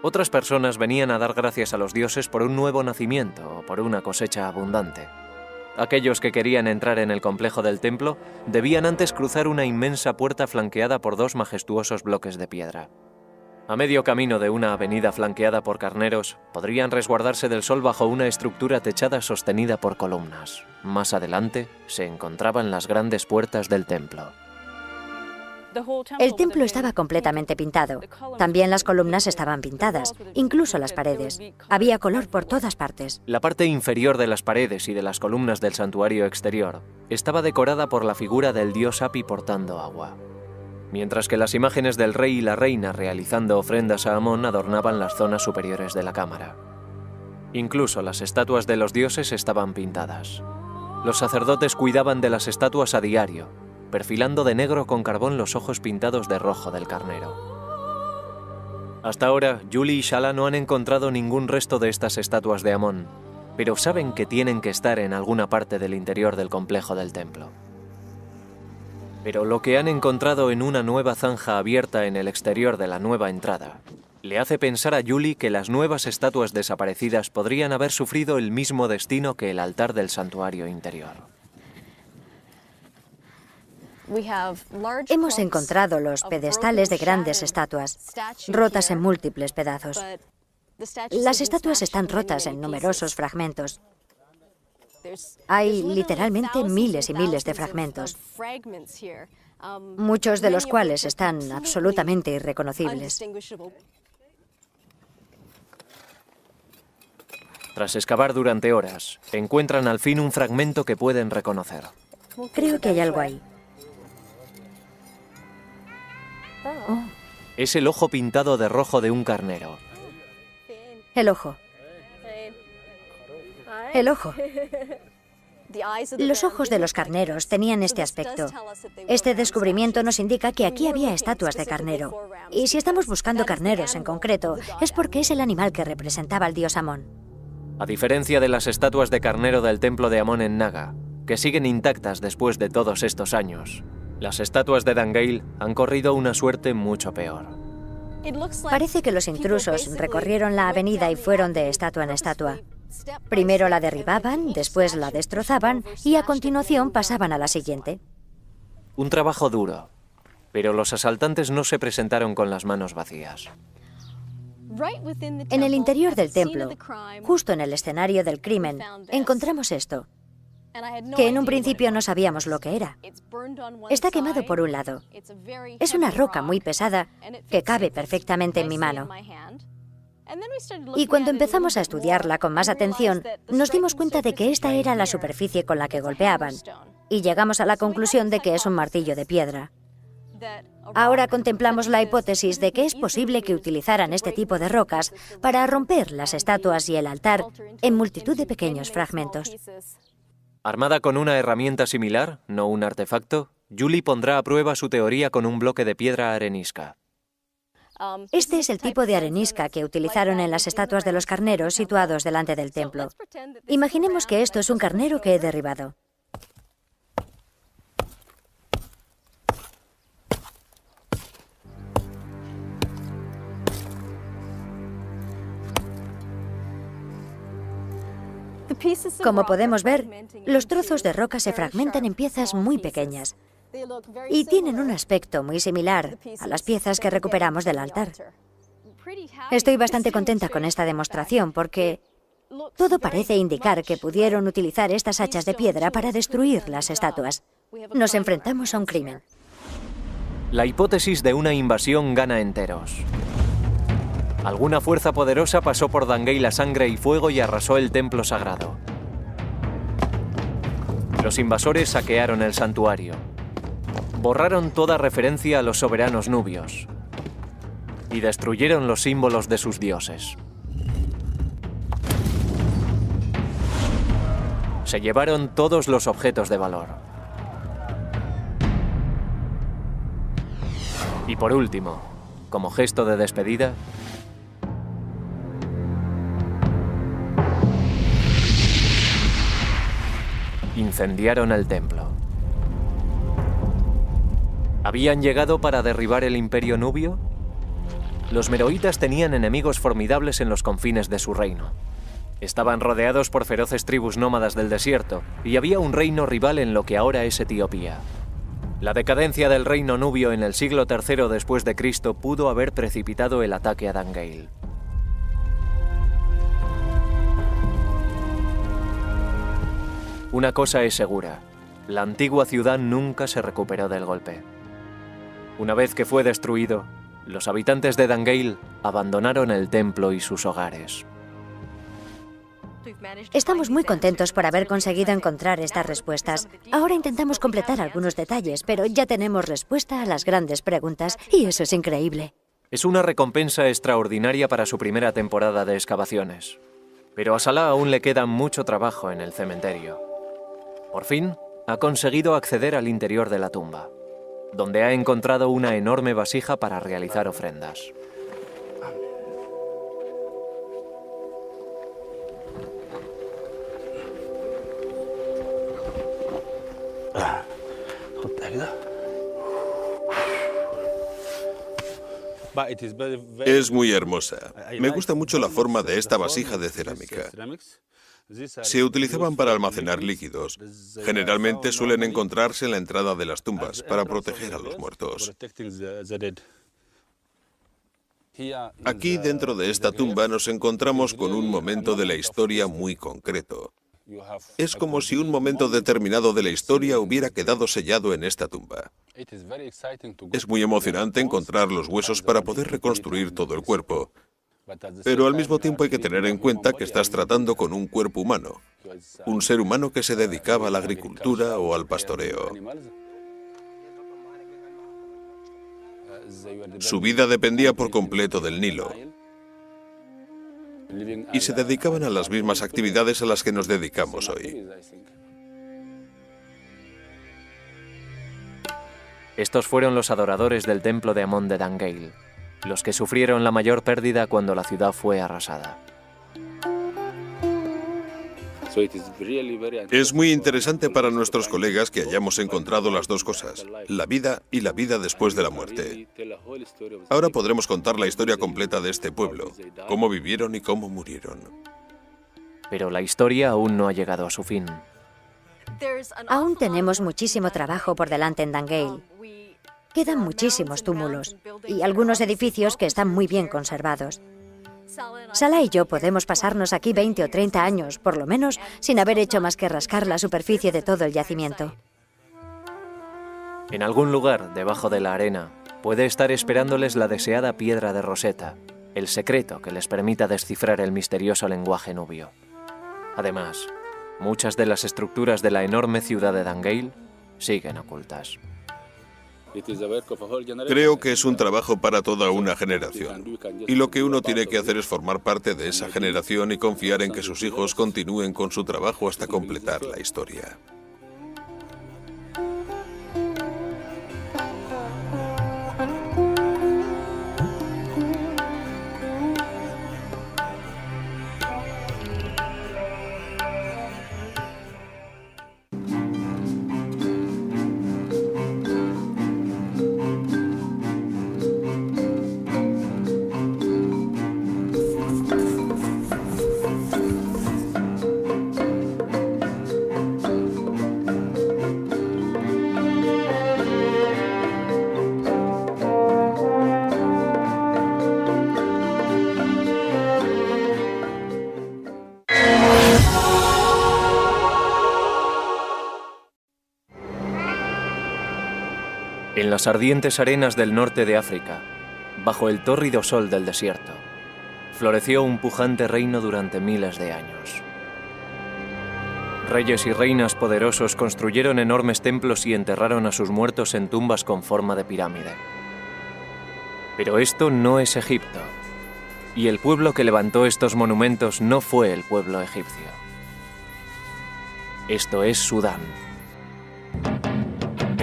Otras personas venían a dar gracias a los dioses por un nuevo nacimiento o por una cosecha abundante. Aquellos que querían entrar en el complejo del templo debían antes cruzar una inmensa puerta flanqueada por dos majestuosos bloques de piedra. A medio camino de una avenida flanqueada por carneros, podrían resguardarse del sol bajo una estructura techada sostenida por columnas. Más adelante se encontraban las grandes puertas del templo. El templo estaba completamente pintado. También las columnas estaban pintadas, incluso las paredes. Había color por todas partes. La parte inferior de las paredes y de las columnas del santuario exterior estaba decorada por la figura del dios Hapi portando agua, mientras que las imágenes del rey y la reina realizando ofrendas a Amón adornaban las zonas superiores de la cámara. Incluso las estatuas de los dioses estaban pintadas. Los sacerdotes cuidaban de las estatuas a diario, perfilando de negro con carbón los ojos pintados de rojo del carnero. Hasta ahora, Julie y Salah no han encontrado ningún resto de estas estatuas de Amón, pero saben que tienen que estar en alguna parte del interior del complejo del templo. Pero lo que han encontrado en una nueva zanja abierta en el exterior de la nueva entrada le hace pensar a Julie que las nuevas estatuas desaparecidas podrían haber sufrido el mismo destino que el altar del santuario interior. Hemos encontrado los pedestales de grandes estatuas, rotas en múltiples pedazos. Las estatuas están rotas en numerosos fragmentos. Hay literalmente miles y miles de fragmentos, muchos de los cuales están absolutamente irreconocibles. Tras excavar durante horas, encuentran al fin un fragmento que pueden reconocer. Creo que hay algo ahí. Oh. Es el ojo pintado de rojo de un carnero. El ojo. El ojo. Los ojos de los carneros tenían este aspecto. Este descubrimiento nos indica que aquí había estatuas de carnero. Y si estamos buscando carneros en concreto, es porque es el animal que representaba al dios Amón. A diferencia de las estatuas de carnero del templo de Amón en Naga, que siguen intactas después de todos estos años, las estatuas de Dangale han corrido una suerte mucho peor. Parece que los intrusos recorrieron la avenida y fueron de estatua en estatua. Primero la derribaban, después la destrozaban y a continuación pasaban a la siguiente. Un trabajo duro, pero los asaltantes no se presentaron con las manos vacías. En el interior del templo, justo en el escenario del crimen, encontramos esto, que en un principio no sabíamos lo que era. Está quemado por un lado. Es una roca muy pesada que cabe perfectamente en mi mano. Y cuando empezamos a estudiarla con más atención, nos dimos cuenta de que esta era la superficie con la que golpeaban, y llegamos a la conclusión de que es un martillo de piedra. Ahora contemplamos la hipótesis de que es posible que utilizaran este tipo de rocas para romper las estatuas y el altar en multitud de pequeños fragmentos. Armada con una herramienta similar, no un artefacto, Julie pondrá a prueba su teoría con un bloque de piedra arenisca. Este es el tipo de arenisca que utilizaron en las estatuas de los carneros situados delante del templo. Imaginemos que esto es un carnero que he derribado. Como podemos ver, los trozos de roca se fragmentan en piezas muy pequeñas y tienen un aspecto muy similar a las piezas que recuperamos del altar. Estoy bastante contenta con esta demostración porque todo parece indicar que pudieron utilizar estas hachas de piedra para destruir las estatuas. Nos enfrentamos a un crimen. La hipótesis de una invasión gana enteros. Alguna fuerza poderosa pasó por Dangale a sangre y fuego y arrasó el templo sagrado. Los invasores saquearon el santuario. Borraron toda referencia a los soberanos nubios. Y destruyeron los símbolos de sus dioses. Se llevaron todos los objetos de valor. Y por último, como gesto de despedida, incendiaron el templo. ¿Habían llegado para derribar el imperio nubio? Los meroitas tenían enemigos formidables en los confines de su reino. Estaban rodeados por feroces tribus nómadas del desierto, y había un reino rival en lo que ahora es Etiopía. La decadencia del reino nubio en el siglo III después de Cristo pudo haber precipitado el ataque a Dangale. Una cosa es segura, la antigua ciudad nunca se recuperó del golpe. Una vez que fue destruido, los habitantes de Dangale abandonaron el templo y sus hogares. Estamos muy contentos por haber conseguido encontrar estas respuestas. Ahora intentamos completar algunos detalles, pero ya tenemos respuesta a las grandes preguntas, y eso es increíble. Es una recompensa extraordinaria para su primera temporada de excavaciones. Pero a Salah aún le queda mucho trabajo en el cementerio. Por fin, ha conseguido acceder al interior de la tumba, donde ha encontrado una enorme vasija para realizar ofrendas. Es muy hermosa. Me gusta mucho la forma de esta vasija de cerámica. Se utilizaban para almacenar líquidos. Generalmente suelen encontrarse en la entrada de las tumbas para proteger a los muertos. Aquí, dentro de esta tumba, nos encontramos con un momento de la historia muy concreto. Es como si un momento determinado de la historia hubiera quedado sellado en esta tumba. Es muy emocionante encontrar los huesos para poder reconstruir todo el cuerpo. Pero al mismo tiempo hay que tener en cuenta que estás tratando con un cuerpo humano, un ser humano que se dedicaba a la agricultura o al pastoreo. Su vida dependía por completo del Nilo. y se dedicaban a las mismas actividades a las que nos dedicamos hoy. Estos fueron los adoradores del templo de Amón de Dangeil, los que sufrieron la mayor pérdida cuando la ciudad fue arrasada. Es muy interesante para nuestros colegas que hayamos encontrado las dos cosas, la vida y la vida después de la muerte. Ahora podremos contar la historia completa de este pueblo, cómo vivieron y cómo murieron. Pero la historia aún no ha llegado a su fin. Aún tenemos muchísimo trabajo por delante en Dangeil. Quedan muchísimos túmulos y algunos edificios que están muy bien conservados. Salah y yo podemos pasarnos aquí 20 o 30 años, por lo menos, sin haber hecho más que rascar la superficie de todo el yacimiento. En algún lugar, debajo de la arena, puede estar esperándoles la deseada piedra de Rosetta, el secreto que les permita descifrar el misterioso lenguaje nubio. Además, muchas de las estructuras de la enorme ciudad de Dangeil siguen ocultas. Creo que es un trabajo para toda una generación. Y lo que uno tiene que hacer es formar parte de esa generación y confiar en que sus hijos continúen con su trabajo hasta completar la historia. En las ardientes arenas del norte de África, bajo el tórrido sol del desierto, floreció un pujante reino durante miles de años. Reyes y reinas poderosos construyeron enormes templos y enterraron a sus muertos en tumbas con forma de pirámide. Pero esto no es Egipto, y el pueblo que levantó estos monumentos no fue el pueblo egipcio. Esto es Sudán,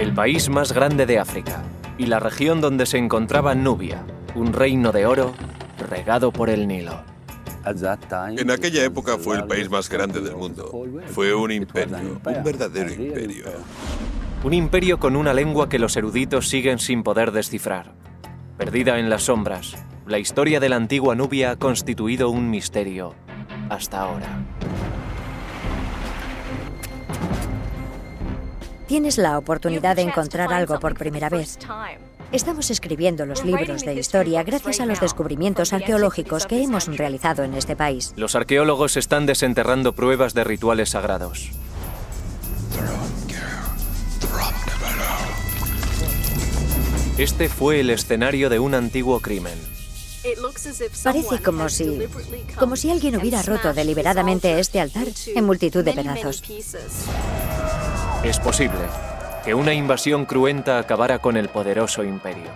el país más grande de África y la región donde se encontraba Nubia, un reino de oro regado por el Nilo. En aquella época fue el país más grande del mundo. Fue un imperio, un verdadero imperio. Un imperio con una lengua que los eruditos siguen sin poder descifrar. Perdida en las sombras, la historia de la antigua Nubia ha constituido un misterio hasta ahora. Tienes la oportunidad de encontrar algo por primera vez. Estamos escribiendo los libros de historia gracias a los descubrimientos arqueológicos que hemos realizado en este país. Los arqueólogos están desenterrando pruebas de rituales sagrados. Este fue el escenario de un antiguo crimen. Parece como si alguien hubiera roto deliberadamente este altar en multitud de pedazos. Es posible que una invasión cruenta acabara con el poderoso imperio.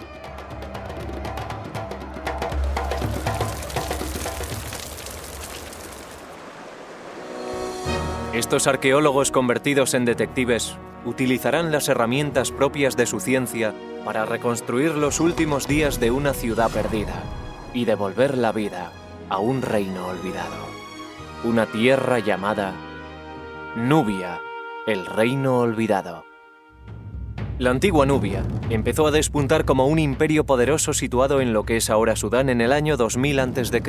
Estos arqueólogos convertidos en detectives utilizarán las herramientas propias de su ciencia para reconstruir los últimos días de una ciudad perdida y devolver la vida a un reino olvidado. Una tierra llamada Nubia, el reino olvidado. La antigua Nubia empezó a despuntar como un imperio poderoso situado en lo que es ahora Sudán en el año 2000 a.C.,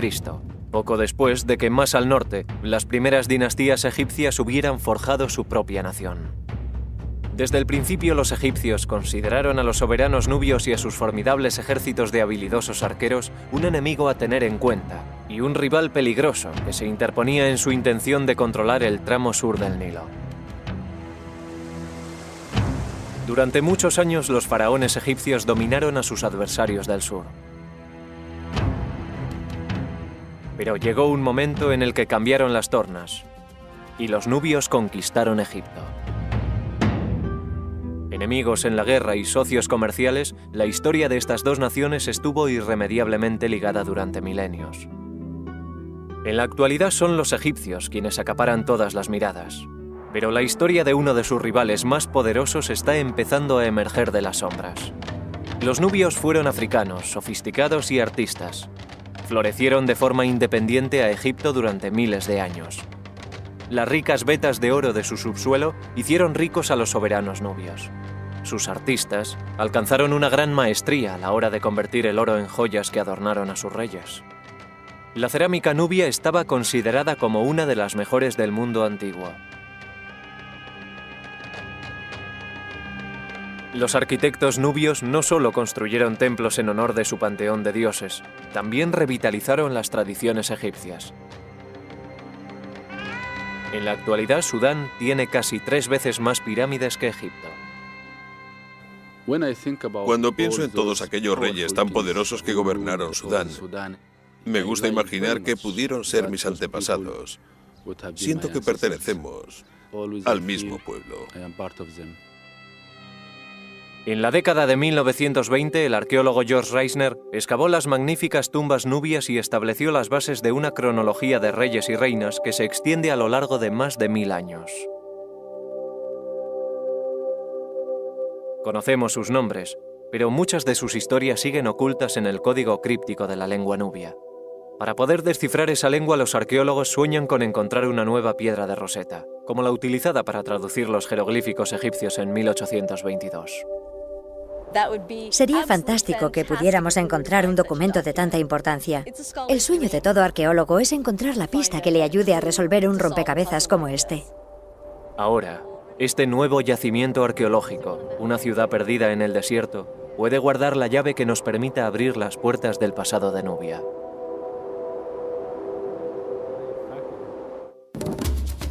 poco después de que más al norte las primeras dinastías egipcias hubieran forjado su propia nación. Desde el principio los egipcios consideraron a los soberanos nubios y a sus formidables ejércitos de habilidosos arqueros un enemigo a tener en cuenta y un rival peligroso que se interponía en su intención de controlar el tramo sur del Nilo. Durante muchos años los faraones egipcios dominaron a sus adversarios del sur. Pero llegó un momento en el que cambiaron las tornas y los nubios conquistaron Egipto. Enemigos en la guerra y socios comerciales, la historia de estas dos naciones estuvo irremediablemente ligada durante milenios. En la actualidad son los egipcios quienes acaparan todas las miradas, pero la historia de uno de sus rivales más poderosos está empezando a emerger de las sombras. Los nubios fueron africanos, sofisticados y artistas. Florecieron de forma independiente a Egipto durante miles de años. Las ricas vetas de oro de su subsuelo hicieron ricos a los soberanos nubios. Sus artistas alcanzaron una gran maestría a la hora de convertir el oro en joyas que adornaron a sus reyes. La cerámica nubia estaba considerada como una de las mejores del mundo antiguo. Los arquitectos nubios no solo construyeron templos en honor de su panteón de dioses, también revitalizaron las tradiciones egipcias. En la actualidad, Sudán tiene casi 3 veces más pirámides que Egipto. Cuando pienso en todos aquellos reyes tan poderosos que gobernaron Sudán, me gusta imaginar que pudieron ser mis antepasados. Siento que pertenecemos al mismo pueblo. En la década de 1920, el arqueólogo George Reisner excavó las magníficas tumbas nubias y estableció las bases de una cronología de reyes y reinas que se extiende a lo largo de más de 1000 años. Conocemos sus nombres, pero muchas de sus historias siguen ocultas en el código críptico de la lengua nubia. Para poder descifrar esa lengua, los arqueólogos sueñan con encontrar una nueva piedra de Rosetta, como la utilizada para traducir los jeroglíficos egipcios en 1822. Sería fantástico que pudiéramos encontrar un documento de tanta importancia. El sueño de todo arqueólogo es encontrar la pista que le ayude a resolver un rompecabezas como este. Ahora, este nuevo yacimiento arqueológico, una ciudad perdida en el desierto, puede guardar la llave que nos permita abrir las puertas del pasado de Nubia.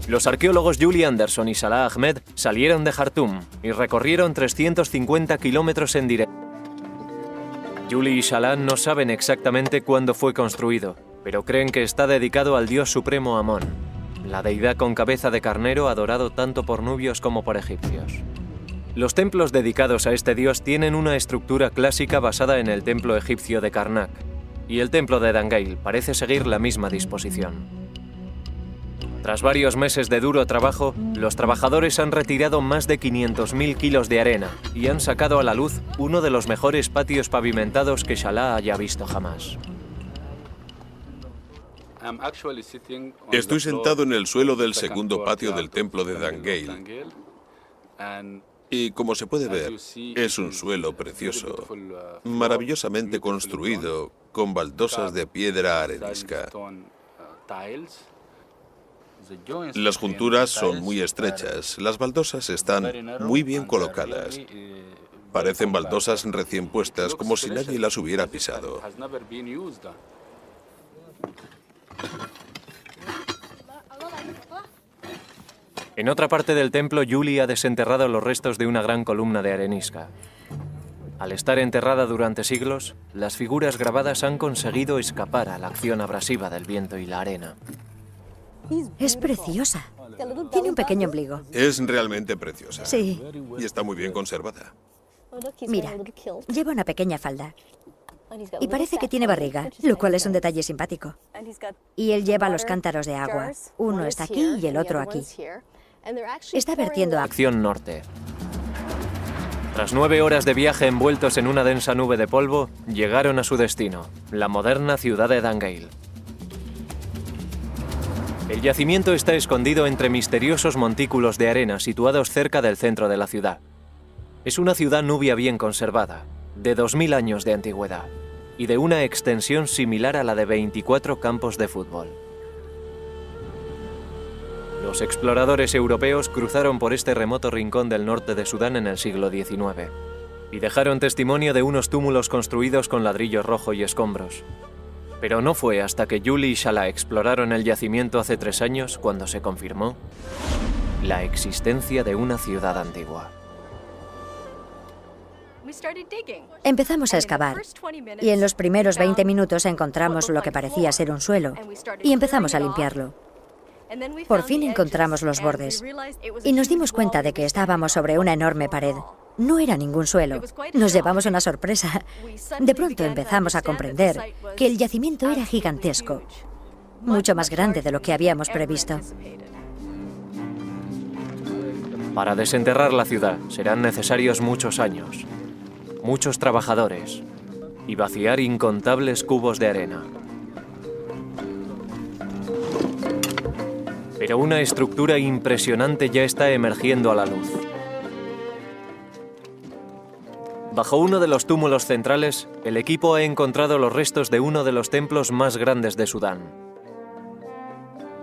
Los arqueólogos Julie Anderson y Salah Ahmed salieron de Jartum y recorrieron 350 kilómetros en directo. Julie y Salah no saben exactamente cuándo fue construido, pero creen que está dedicado al dios supremo Amón, la deidad con cabeza de carnero adorado tanto por nubios como por egipcios. Los templos dedicados a este dios tienen una estructura clásica basada en el templo egipcio de Karnak, y el templo de Dangeil parece seguir la misma disposición. Tras varios meses de duro trabajo, los trabajadores han retirado más de 500.000 kilos de arena y han sacado a la luz uno de los mejores patios pavimentados que Salah haya visto jamás. Estoy sentado en el suelo del segundo patio del templo de Dangeil y, como se puede ver, es un suelo precioso, maravillosamente construido con baldosas de piedra arenisca. Las junturas son muy estrechas, las baldosas están muy bien colocadas. Parecen baldosas recién puestas, como si nadie las hubiera pisado. En otra parte del templo, Julie ha desenterrado los restos de una gran columna de arenisca. Al estar enterrada durante siglos, las figuras grabadas han conseguido escapar a la acción abrasiva del viento y la arena. Es preciosa. Tiene un pequeño ombligo. Es realmente preciosa. Sí. Y está muy bien conservada. Mira, lleva una pequeña falda. Y parece que tiene barriga, lo cual es un detalle simpático. Y él lleva los cántaros de agua. Uno está aquí y el otro aquí. Está vertiendo agua. Acción norte. Tras 9 horas de viaje envueltos en una densa nube de polvo, llegaron a su destino, la moderna ciudad de Dangeil. El yacimiento está escondido entre misteriosos montículos de arena situados cerca del centro de la ciudad. Es una ciudad nubia bien conservada, de 2000 años de antigüedad, y de una extensión similar a la de 24 campos de fútbol. Los exploradores europeos cruzaron por este remoto rincón del norte de Sudán en el siglo XIX, y dejaron testimonio de unos túmulos construidos con ladrillo rojo y escombros. Pero no fue hasta que Julie y Salah exploraron el yacimiento hace 3 años cuando se confirmó la existencia de una ciudad antigua. Empezamos a excavar, y en los primeros 20 minutos encontramos lo que parecía ser un suelo, y empezamos a limpiarlo. Por fin encontramos los bordes, y nos dimos cuenta de que estábamos sobre una enorme pared. No era ningún suelo. Nos llevamos una sorpresa. De pronto empezamos a comprender que el yacimiento era gigantesco. mucho más grande de lo que habíamos previsto. Para desenterrar la ciudad serán necesarios muchos años, muchos trabajadores y vaciar incontables cubos de arena. Pero una estructura impresionante ya está emergiendo a la luz. Bajo uno de los túmulos centrales, el equipo ha encontrado los restos de uno de los templos más grandes de Sudán.